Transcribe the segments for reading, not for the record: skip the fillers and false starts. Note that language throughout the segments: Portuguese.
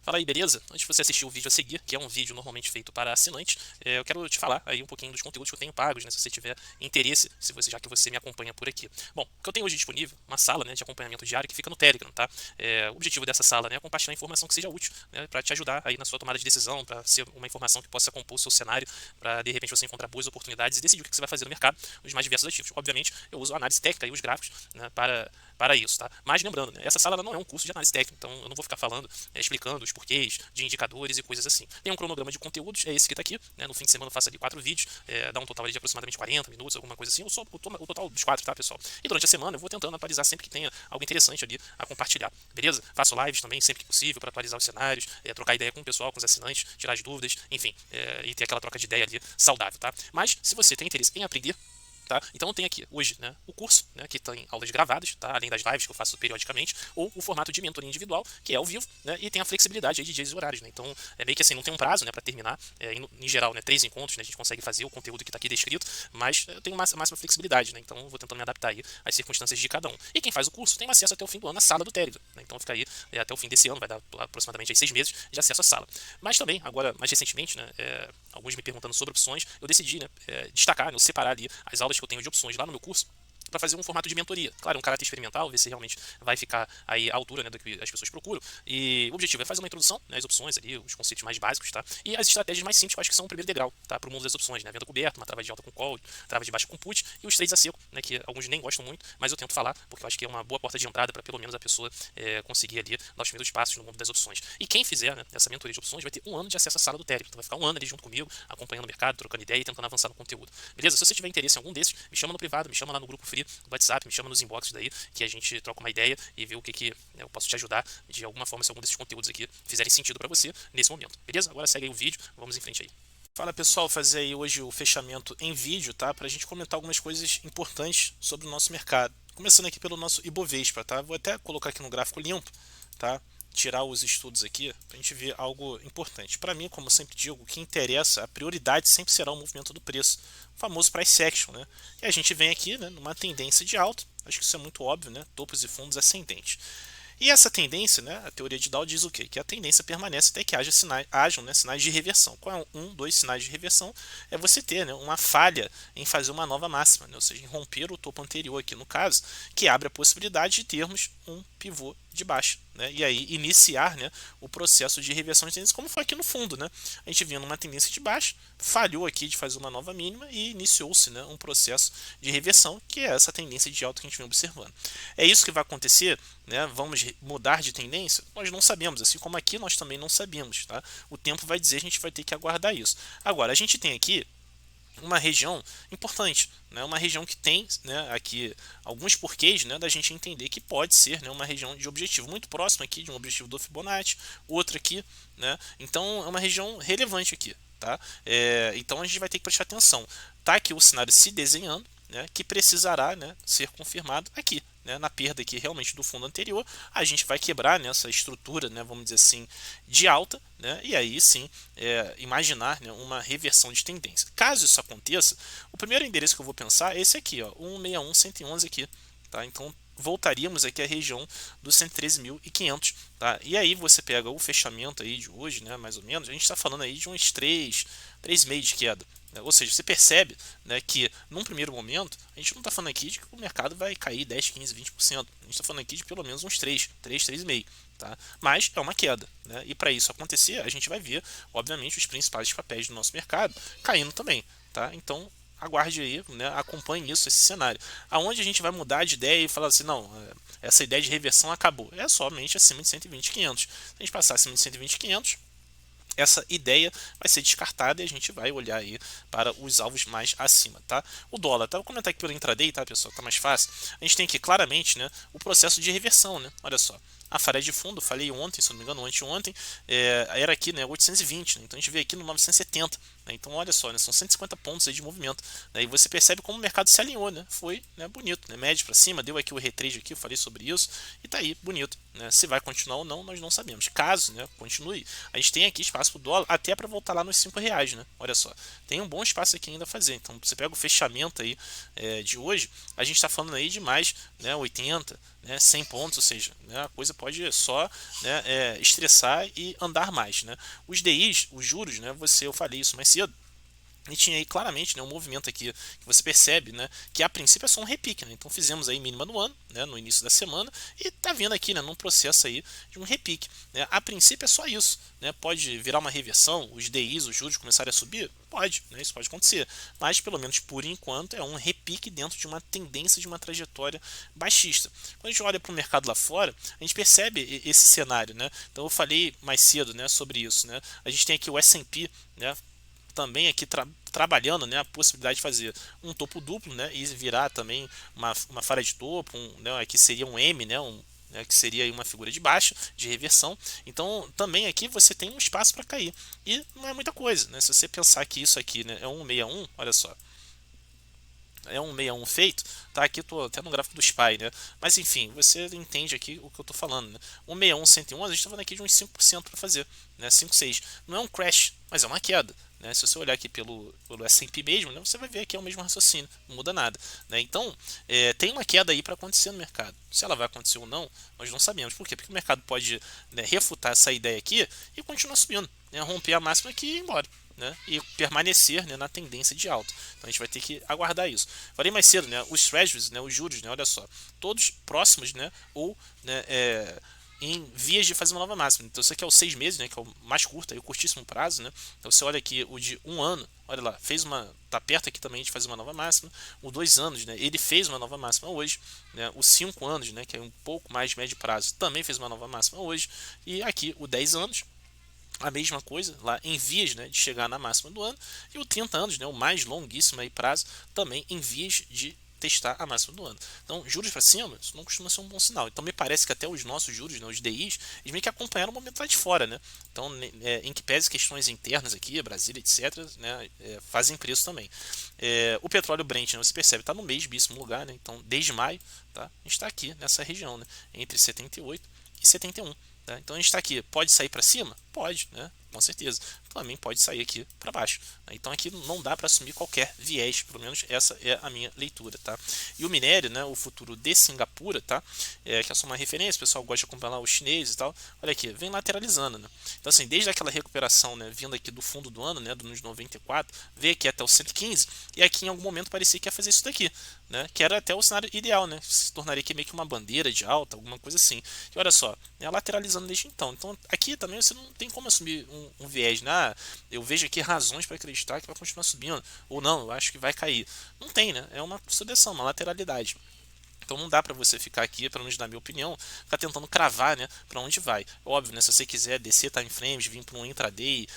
Fala aí, beleza? Antes de você assistir o vídeo a seguir, que é um vídeo normalmente feito para assinantes, eu quero te falar aí um pouquinho dos conteúdos que eu tenho pagos, né? Se você tiver interesse, já que você me acompanha por aqui. Bom, o que eu tenho hoje disponível, uma sala, né, de acompanhamento diário que fica no Telegram, tá? O objetivo dessa sala, né, é compartilhar informação que seja útil, né, para te ajudar aí na sua tomada de decisão, para ser uma informação que possa compor o seu cenário, para de repente você encontrar boas oportunidades e decidir o que você vai fazer no mercado nos mais diversos ativos. Obviamente, eu uso a análise técnica e os gráficos, né, para isso, tá? Mas lembrando, né, essa sala ela não é um curso de análise técnica, então eu não vou ficar falando, explicando os porquês de indicadores e coisas assim. Tem um cronograma de conteúdos, é esse que está aqui, né? No fim de semana eu faço ali 4 vídeos, dá um total ali de aproximadamente 40 minutos, alguma coisa assim, o total dos 4, tá, pessoal? E durante a semana eu vou tentando atualizar sempre que tenha algo interessante ali a compartilhar, beleza? Faço lives também sempre que possível para atualizar os cenários, trocar ideia com o pessoal, com os assinantes, tirar as dúvidas, enfim, e ter aquela troca de ideia ali saudável, tá? Mas se você tem interesse em aprender, tá? Então eu tenho aqui hoje, né, o curso, né, que tem aulas gravadas, tá? Além das lives que eu faço periodicamente, ou o formato de mentoria individual, que é ao vivo, né, e tem a flexibilidade aí de dias e horários, né? Então é meio que assim, não tem um prazo, né, para terminar, em geral, né, 3 encontros, né, a gente consegue fazer o conteúdo que está aqui descrito, mas eu tenho máxima flexibilidade, né? Então eu vou tentando me adaptar aí às circunstâncias de cada um. E quem faz o curso tem acesso até o fim do ano à sala do Telegram, né? Então fica aí até o fim desse ano, vai dar aproximadamente aí 6 meses de acesso à sala. Mas também, agora, mais recentemente, né, alguns me perguntando sobre opções, eu decidi, né, destacar, né, separar ali as aulas que eu tenho de opções lá no meu curso para fazer um formato de mentoria. Claro, um caráter experimental, ver se realmente vai ficar aí à altura, né, do que as pessoas procuram. E o objetivo é fazer uma introdução, né, às opções ali, os conceitos mais básicos, tá? E as estratégias mais simples, que eu acho que são o primeiro degrau, tá? Para o mundo das opções, né? Venda coberta, uma trava de alta com call, trava de baixa com put e os trades a seco, né? Que alguns nem gostam muito, mas eu tento falar porque eu acho que é uma boa porta de entrada para pelo menos a pessoa conseguir ali dar os primeiros passos no mundo das opções. E quem fizer, né, essa mentoria de opções vai ter um ano de acesso à sala do Telegram. Então vai ficar um ano ali junto comigo, acompanhando o mercado, trocando ideia e tentando avançar no conteúdo. Beleza? Se você tiver interesse em algum desses, me chama no privado, me chama lá no grupo free do WhatsApp, me chama nos inboxes daí, que a gente troca uma ideia e vê o que eu posso te ajudar de alguma forma se algum desses conteúdos aqui fizerem sentido para você nesse momento. Beleza? Agora segue aí o vídeo, vamos em frente aí. Fala pessoal, fazer aí hoje o fechamento em vídeo, tá? Pra gente comentar algumas coisas importantes sobre o nosso mercado. Começando aqui pelo nosso Ibovespa, tá? Vou até colocar aqui no gráfico limpo, tá? Tirar os estudos aqui para a gente ver algo importante. Para mim, como eu sempre digo, o que interessa, a prioridade sempre será o movimento do preço, o famoso price action, né? E a gente vem aqui, né, numa tendência de alta, acho que isso é muito óbvio, né? Topos e fundos ascendentes. E essa tendência, né, a teoria de Dow diz o quê? Que a tendência permanece até que hajam, né, sinais de reversão. Qual é dois sinais de reversão? É você ter, né, uma falha em fazer uma nova máxima, né, ou seja, em romper o topo anterior aqui no caso, que abre a possibilidade de termos um pivô de baixa, né, e aí iniciar, né, o processo de reversão de tendência, como foi aqui no fundo, né? A gente vinha numa tendência de baixa, falhou aqui de fazer uma nova mínima e iniciou-se, né, um processo de reversão, que é essa tendência de alta que a gente vem observando. É isso que vai acontecer, né? Vamos mudar de tendência? Nós não sabemos, assim como aqui nós também não sabemos, tá? O tempo vai dizer, a gente vai ter que aguardar isso. Agora, a gente tem aqui uma região importante, né? Uma região que tem, né, aqui alguns porquês, né, da gente entender que pode ser, né, uma região de objetivo muito próxima aqui de um objetivo do Fibonacci, outra aqui, né? Então é uma região relevante aqui, tá? Então a gente vai ter que prestar atenção. Tá aqui o cenário se desenhando, né, que precisará, né, ser confirmado aqui, né, na perda aqui realmente do fundo anterior, a gente vai quebrar nessa estrutura, né, vamos dizer assim, de alta, né, e aí sim imaginar, né, uma reversão de tendência. Caso isso aconteça, o primeiro endereço que eu vou pensar é esse aqui, ó, 161, 111 aqui, tá? Então voltaríamos aqui à região dos 113.500, tá? E aí você pega o fechamento aí de hoje, né, mais ou menos, a gente está falando aí de uns 3,5 de queda. Ou seja, você percebe, né, que num primeiro momento a gente não está falando aqui de que o mercado vai cair 10, 15, 20%. A gente está falando aqui de pelo menos uns 3,5%. Tá? Mas é uma queda, né? E para isso acontecer, a gente vai ver, obviamente, os principais papéis do nosso mercado caindo também. Tá? Então aguarde aí, né, acompanhe isso, esse cenário. Aonde a gente vai mudar de ideia e falar assim, não, essa ideia de reversão acabou. É somente acima de 120.500. Se a gente passar acima de 120.500, essa ideia vai ser descartada e a gente vai olhar aí para os alvos mais acima, tá? O dólar, tá? Vou comentar aqui pelo intraday, tá, pessoal? Tá mais fácil. A gente tem aqui claramente, né, o processo de reversão, né? Olha só. A falha de fundo, falei ontem, se não me engano, anteontem, era aqui, né, 820, né? Então a gente veio aqui no 970, né? Então olha só, né, são 150 pontos aí de movimento, né? E você percebe como o mercado se alinhou, né? Foi, né, bonito, né? Médio para cima, deu aqui o retrade aqui, eu falei sobre isso, e tá aí, bonito, né? Se vai continuar ou não, nós não sabemos. Caso, né, continue, a gente tem aqui espaço para o dólar até para voltar lá nos R$ 5, né? Olha só, tem um bom espaço aqui ainda a fazer. Então você pega o fechamento aí de hoje, a gente está falando aí de mais, né, 80, né, 100 pontos, ou seja, né, a coisa pode só, né, estressar e andar mais, né. Os DIs, os juros, né, eu falei isso mais cedo, e tinha aí claramente, né, um movimento aqui que você percebe, né, que a princípio é só um repique, né, então fizemos aí mínima no ano, né, no início da semana, e tá vendo aqui, né, num processo aí de um repique, né, a princípio é só isso, né, pode virar uma reversão, os DIs, os juros começarem a subir, pode, né, isso pode acontecer, mas pelo menos por enquanto é um repique dentro de uma tendência de uma trajetória baixista. Quando a gente olha para o mercado lá fora, a gente percebe esse cenário, né, então eu falei mais cedo, né, sobre isso, né, a gente tem aqui o S&P, né, também aqui trabalhando, né, a possibilidade de fazer um topo duplo, né, e virar também uma falha de topo, né, que seria um M, né, que seria uma figura de baixa, de reversão. Então também aqui você tem um espaço para cair e não é muita coisa, né, se você pensar que isso aqui, né, é um 161, olha só, é um 61 feito, tá? Aqui tô até no gráfico do SPY, né? Mas enfim, você entende aqui o que eu tô falando, né? Um 61, 111, a gente tá falando aqui de uns 5% para fazer, né? 5, 6. Não é um crash, mas é uma queda, né? Se você olhar aqui pelo S&P mesmo, né? Você vai ver que é o mesmo raciocínio, não muda nada, né? Então, tem uma queda aí para acontecer no mercado. Se ela vai acontecer ou não, nós não sabemos. Por quê? Porque o mercado pode, né, refutar essa ideia aqui e continuar subindo, né? Romper a máxima aqui e ir embora, né, e permanecer, né, na tendência de alta. Então a gente vai ter que aguardar isso. Falei mais cedo, né, os treasuries, né, os juros, né, olha só, todos próximos, né, ou, né, em vias de fazer uma nova máxima. Então isso aqui é o 6 meses, né, que é o mais curto, aí, o curtíssimo prazo, né. Então você olha aqui o de um ano, olha lá, tá perto aqui também de fazer uma nova máxima. O 2 anos, né, ele fez uma nova máxima hoje, né. O 5 anos, né, que é um pouco mais de médio prazo, também fez uma nova máxima hoje. E aqui o 10 anos, a mesma coisa, lá em vias, né, de chegar na máxima do ano, e o 30 anos, né, o mais longuíssimo aí prazo, também em vias de testar a máxima do ano. Então, juros para cima, isso não costuma ser um bom sinal. Então, me parece que até os nossos juros, né, os DIs, eles meio que acompanharam o momento lá de fora, né? Então, em que pese questões internas aqui, Brasília, etc., né, fazem preço também. O petróleo Brent, né, você percebe, está no mesmíssimo lugar, né? Então, desde maio, tá? A gente está aqui nessa região, né, entre 78 e 71. Tá? Então a gente está aqui, pode sair para cima? Pode, né? Com certeza. Também pode sair aqui para baixo. Né? Então aqui não dá para assumir qualquer viés, pelo menos essa é a minha leitura, tá? E o minério, né? O futuro de Singapura, tá? Que é só uma referência, o pessoal gosta de acompanhar os chineses e tal. Olha aqui, vem lateralizando, né? Então assim, desde aquela recuperação, né? Vindo aqui do fundo do ano, né? Do nos 94, veio aqui até o 115 e aqui em algum momento parecia que ia fazer isso daqui, né? Que era até o cenário ideal, né? Se tornaria aqui meio que uma bandeira de alta, alguma coisa assim. E olha só, né? Lateralizando desde então. Então aqui também você não tem como assumir um viés, né? Eu vejo aqui razões para acreditar que vai continuar subindo, ou não, eu acho que vai cair. Não tem, né? É uma sucessão, uma lateralidade. Então não dá para você ficar aqui, pelo menos na minha opinião, ficar tentando cravar, né, para onde vai. Óbvio, né, se você quiser descer time frames, vir para um intraday,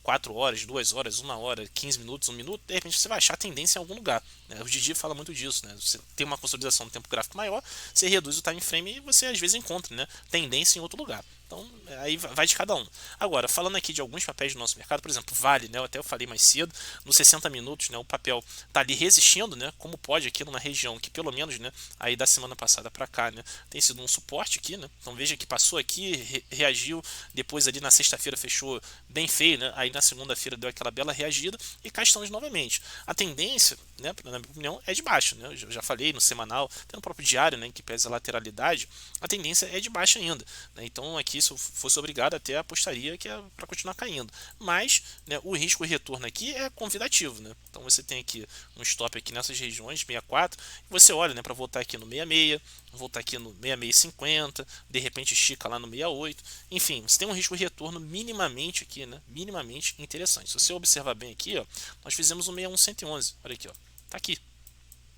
4 horas, 2 horas, 1 hora, 15 minutos, 1 minuto, de repente você vai achar tendência em algum lugar. Né? O Didi fala muito disso, né? Você tem uma consolidação no tempo gráfico maior, você reduz o time frame e você às vezes encontra, né, tendência em outro lugar. Então, aí vai de cada um. Agora, falando aqui de alguns papéis do nosso mercado, por exemplo, Vale, né, eu falei mais cedo, nos 60 minutos, né, o papel está ali resistindo, né, como pode aqui numa região que pelo menos, né, aí da semana passada para cá, né, tem sido um suporte aqui, né, então veja que passou aqui, reagiu, depois ali na sexta-feira fechou bem feio, né, aí na segunda-feira deu aquela bela reagida e cá estamos novamente. A tendência, né, na minha opinião, é de baixa, né, eu já falei no semanal, até no próprio diário, né, que pesa a lateralidade, a tendência é de baixa ainda, né, então aqui se eu fosse obrigado até apostaria que é para continuar caindo, mas, né, o risco e retorno aqui é convidativo, né, então você tem aqui um stop aqui nessas regiões 64 e você olha, né, para voltar aqui no 66, voltar aqui no 6650, de repente estica lá no 68, enfim, você tem um risco e retorno minimamente aqui, né, minimamente interessante. Se você observar bem aqui, ó, nós fizemos um 61111, olha aqui, ó, tá aqui.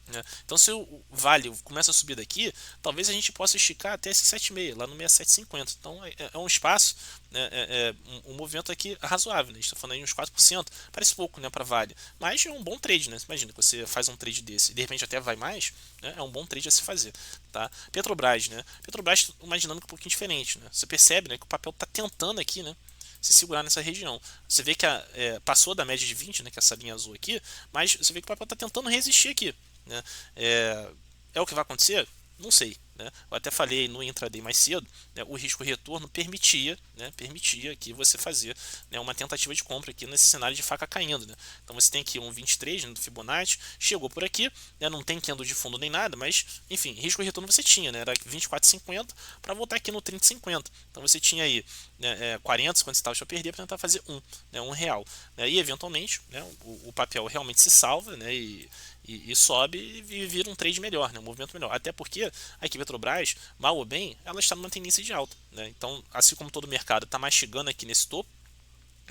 Né? Então se o Vale começa a subir daqui, talvez a gente possa esticar até esse 7,6, lá no 6750. Então é um espaço, né, um movimento aqui razoável, né? A gente está falando aí uns 4%, parece pouco, né, para Vale, mas é um bom trade, né? Imagina que você faz um trade desse e de repente até vai mais, né? É um bom trade a se fazer. Tá? Petrobras, né? Petrobras tem uma dinâmica um pouquinho diferente, né? Você percebe, né, que o papel está tentando aqui, né, se segurar nessa região. Você vê que passou da média de 20, né, que é essa linha azul aqui, mas você vê que o papel está tentando resistir aqui. Né? É o que vai acontecer? Não sei. né? Eu até falei no intraday mais cedo, né, o risco retorno permitia, né, permitia que você fazer, né, uma tentativa de compra aqui nesse cenário de faca caindo, né? Então você tem aqui um 23, né, do Fibonacci, chegou por aqui, né, não tem candle de fundo nem nada, mas enfim, risco retorno você tinha, né, era 24,50 para voltar aqui no 30,50. Então você tinha aí, né, 40, 50 centavos para perder para tentar fazer né, R$ 1, né, e eventualmente, né, o papel realmente se salva, né, e sobe e vira um trade melhor, né, um movimento melhor. Até porque a equipe Petrobras, mal ou bem, ela está numa tendência de alta, né? Então, assim como todo o mercado está mastigando aqui nesse topo,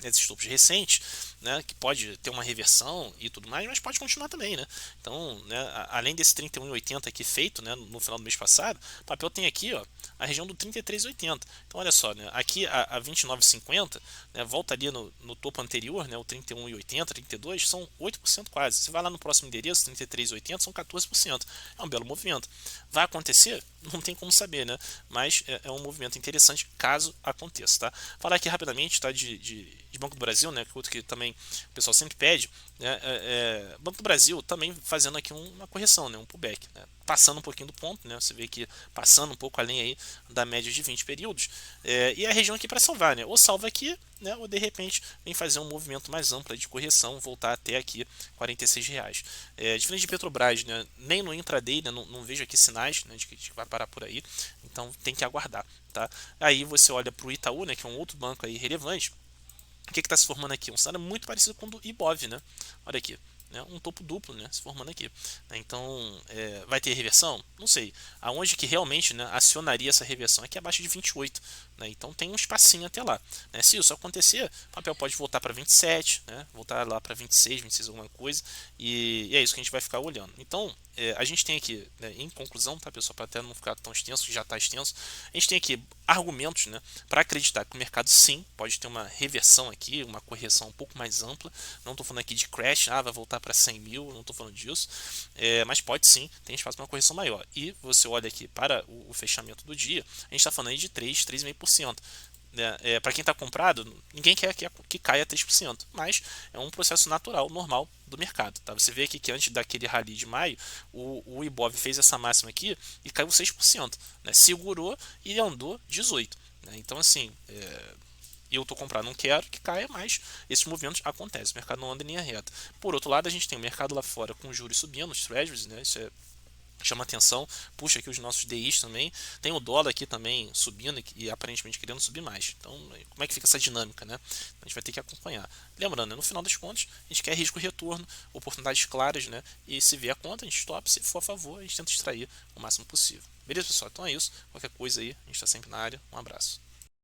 nesses topos recentes, né, que pode ter uma reversão e tudo mais, mas pode continuar também, né? Então, né, além desse 31,80 aqui feito, né, no final do mês passado, o papel tem aqui, ó, a região do 33,80. Então, olha só, né, aqui a 29,50, né, volta ali no topo anterior, né, o 31,80, 32, são 8% quase. Você vai lá no próximo endereço, 33,80, são 14%. É um belo movimento. Vai acontecer? Não tem como saber, né? Mas é um movimento interessante caso aconteça, tá? Falar aqui rapidamente, tá, de Banco do Brasil, né, que também o pessoal sempre pede, né, Banco do Brasil também fazendo aqui uma correção, né, um pullback, né, passando um pouquinho do ponto, né, você vê que passando um pouco além aí da média de 20 períodos, e a região aqui para salvar, né, ou salva aqui, né, ou de repente vem fazer um movimento mais amplo de correção, voltar até aqui R$ 46. Diferente de Petrobras, né, nem no intraday, né, não vejo aqui sinais, né, de que vai parar por aí, então tem que aguardar, tá? Aí você olha para o Itaú, né, que é um outro banco aí relevante. O que está se formando aqui? Um cenário muito parecido com o do Ibov, né? Olha aqui, né? Um topo duplo, né, se formando aqui. Então, vai ter reversão? Não sei. Aonde que realmente, né, acionaria essa reversão? Aqui abaixo de 28. Né? Então tem um espacinho até lá. Né? Se isso acontecer, o papel pode voltar para 27, né? Voltar lá para 26, 26 alguma coisa. E é isso que a gente vai ficar olhando. Então, a gente tem aqui, né, em conclusão, tá, pessoal, para até não ficar tão extenso, que já está extenso, a gente tem aqui argumentos, né, para acreditar que o mercado sim pode ter uma reversão aqui, uma correção um pouco mais ampla. Não estou falando aqui de crash, vai voltar para 100 mil, não estou falando disso, mas pode sim, tem espaço para uma correção maior. E você olha aqui para o fechamento do dia, a gente está falando aí de 3, 3,5%. Para quem está comprado, ninguém quer que caia 3%, mas é um processo natural, normal do mercado. Tá? Você vê aqui que antes daquele rally de maio, o Ibov fez essa máxima aqui e caiu 6%, né? Segurou e andou 18%. Né? Então, assim, eu estou comprado, não quero que caia, mas esses movimentos acontecem, o mercado não anda em linha reta. Por outro lado, a gente tem o mercado lá fora com juros subindo, os treasuries, né? Isso chama atenção, puxa aqui os nossos DIs também, tem o dólar aqui também subindo e aparentemente querendo subir mais. Então, como é que fica essa dinâmica, né? A gente vai ter que acompanhar. Lembrando, né, no final das contas, a gente quer risco retorno, oportunidades claras, né? E se vier a conta, a gente stop, se for a favor, a gente tenta extrair o máximo possível. Beleza, pessoal? Então é isso. Qualquer coisa aí, a gente está sempre na área. Um abraço.